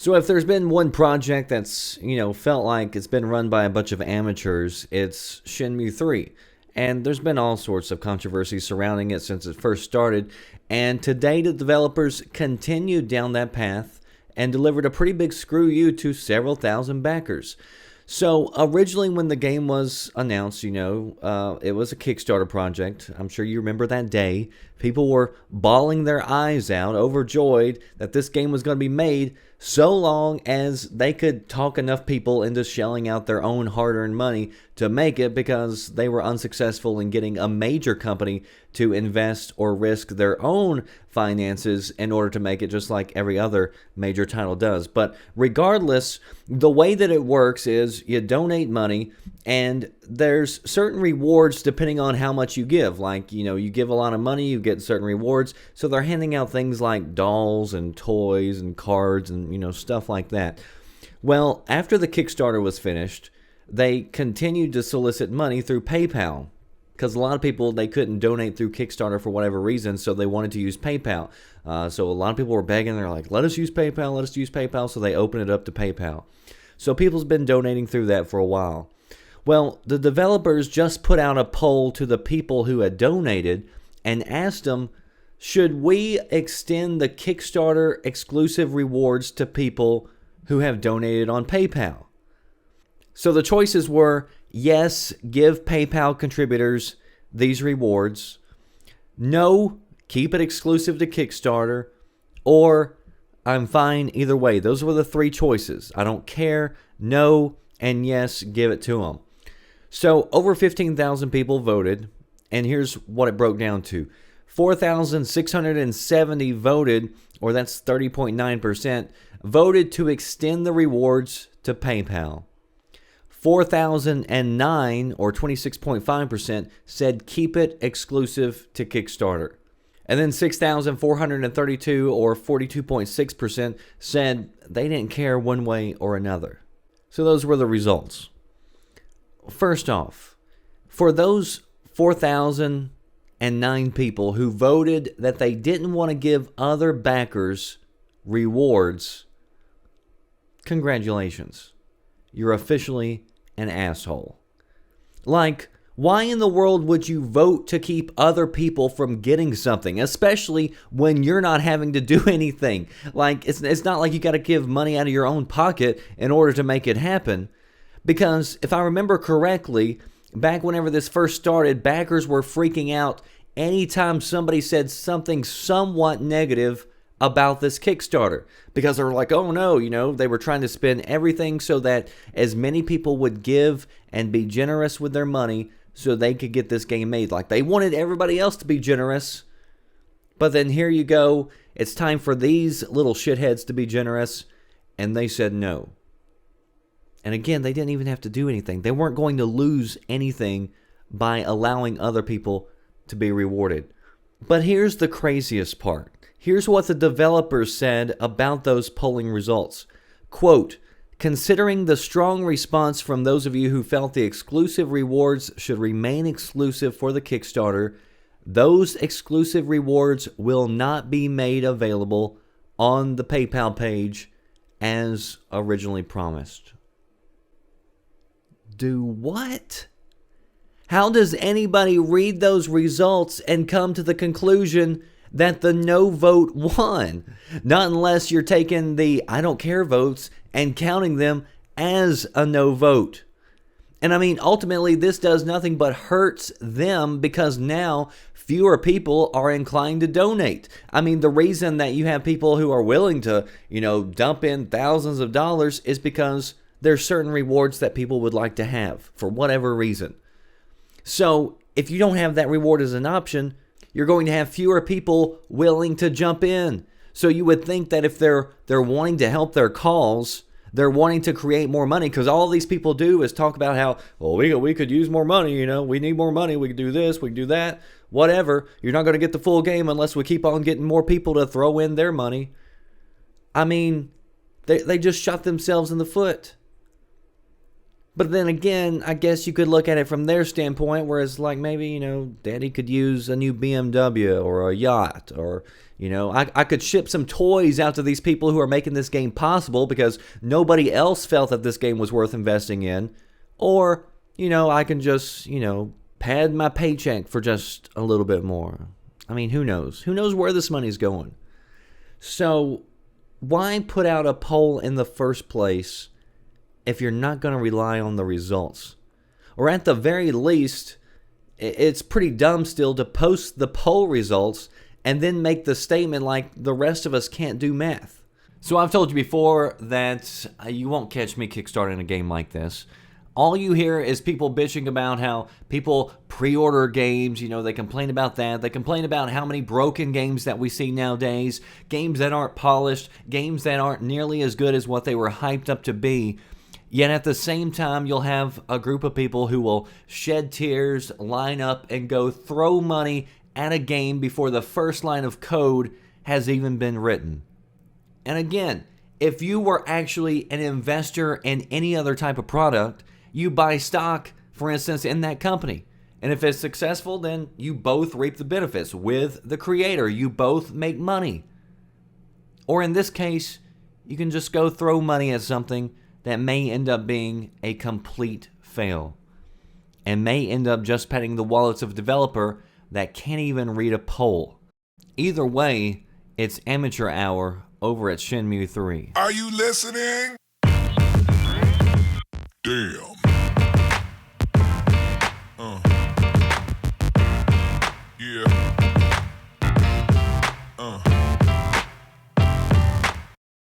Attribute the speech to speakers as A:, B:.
A: So if there's been one project that's, felt like it's been run by a bunch of amateurs, it's Shenmue 3. And there's been all sorts of controversy surrounding it since it first started. And to date, the developers continued down that path and delivered a pretty big screw you to several thousand backers. So originally when the game was announced, it was a Kickstarter project. I'm sure you remember that day. People were bawling their eyes out, overjoyed that this game was going to be made, so long as they could talk enough people into shelling out their own hard-earned money to make it, because they were unsuccessful in getting a major company to invest or risk their own finances in order to make it, just like every other major title does. But regardless, the way that it works is you donate money, and there's certain rewards depending on how much you give. Like, you give a lot of money, you get certain rewards. So they're handing out things like dolls and toys and cards and, stuff like that. Well, after the Kickstarter was finished, they continued to solicit money through PayPal, because a lot of people, they couldn't donate through Kickstarter for whatever reason, so they wanted to use PayPal. So a lot of people were begging. They're like, let us use PayPal, let us use PayPal. So they opened it up to PayPal. So people's been donating through that for a while. Well, the developers just put out a poll to the people who had donated and asked them, should we extend the Kickstarter exclusive rewards to people who have donated on PayPal? So the choices were, yes, give PayPal contributors these rewards. No, keep it exclusive to Kickstarter. Or, I'm fine either way. Those were the three choices. I don't care, no, and yes, give it to them. So over 15,000 people voted, and here's what it broke down to. 4,670 voted, or that's 30.9%, voted to extend the rewards to PayPal. 4,009, or 26.5%, said keep it exclusive to Kickstarter. And then 6,432, or 42.6%, said they didn't care one way or another. So those were the results. First off, for those 4,009 people who voted that they didn't want to give other backers rewards, congratulations. You're officially an asshole. Like, why in the world would you vote to keep other people from getting something, especially when you're not having to do anything? Like, it's not like you got to give money out of your own pocket in order to make it happen. Because if I remember correctly, back whenever this first started, backers were freaking out anytime somebody said something somewhat negative about this Kickstarter, because they were like, oh no, they were trying to spin everything so that as many people would give and be generous with their money so they could get this game made. Like, they wanted everybody else to be generous, but then here you go, it's time for these little shitheads to be generous, and they said no. And again, they didn't even have to do anything. They weren't going to lose anything by allowing other people to be rewarded. But here's the craziest part. Here's what the developers said about those polling results. Quote, considering the strong response from those of you who felt the exclusive rewards should remain exclusive for the Kickstarter, those exclusive rewards will not be made available on the PayPal page as originally promised. Do what? How does anybody read those results and come to the conclusion that the no vote won? Not unless you're taking the I don't care votes and counting them as a no vote. And I mean, ultimately, this does nothing but hurts them, because now fewer people are inclined to donate. I mean, the reason that you have people who are willing to, dump in thousands of dollars is because there's certain rewards that people would like to have for whatever reason. So if you don't have that reward as an option, you're going to have fewer people willing to jump in. So you would think that if they're wanting to help their cause, they're wanting to create more money, because all these people do is talk about how, well, we could use more money, we need more money, we could do this, we could do that, whatever. You're not going to get the full game unless we keep on getting more people to throw in their money. I mean, they just shot themselves in the foot. But then again, I guess you could look at it from their standpoint, whereas like maybe, Daddy could use a new BMW or a yacht, or, I could ship some toys out to these people who are making this game possible because nobody else felt that this game was worth investing in. Or, I can just, pad my paycheck for just a little bit more. I mean, who knows? Who knows where this money's going? So, why put out a poll in the first place if you're not going to rely on the results? Or at the very least, it's pretty dumb still to post the poll results and then make the statement like the rest of us can't do math. So I've told you before that you won't catch me kickstarting a game like this. All you hear is people bitching about how people pre-order games, they complain about that. They complain about how many broken games that we see nowadays, games that aren't polished, games that aren't nearly as good as what they were hyped up to be. Yet at the same time, you'll have a group of people who will shed tears, line up, and go throw money at a game before the first line of code has even been written. And again, if you were actually an investor in any other type of product, you buy stock, for instance, in that company. And if it's successful, then you both reap the benefits with the creator. You both make money. Or in this case, you can just go throw money at something that may end up being a complete fail and may end up just patting the wallets of a developer that can't even read a poll. Either way, it's amateur hour over at Shenmue 3.
B: Are you listening? Damn.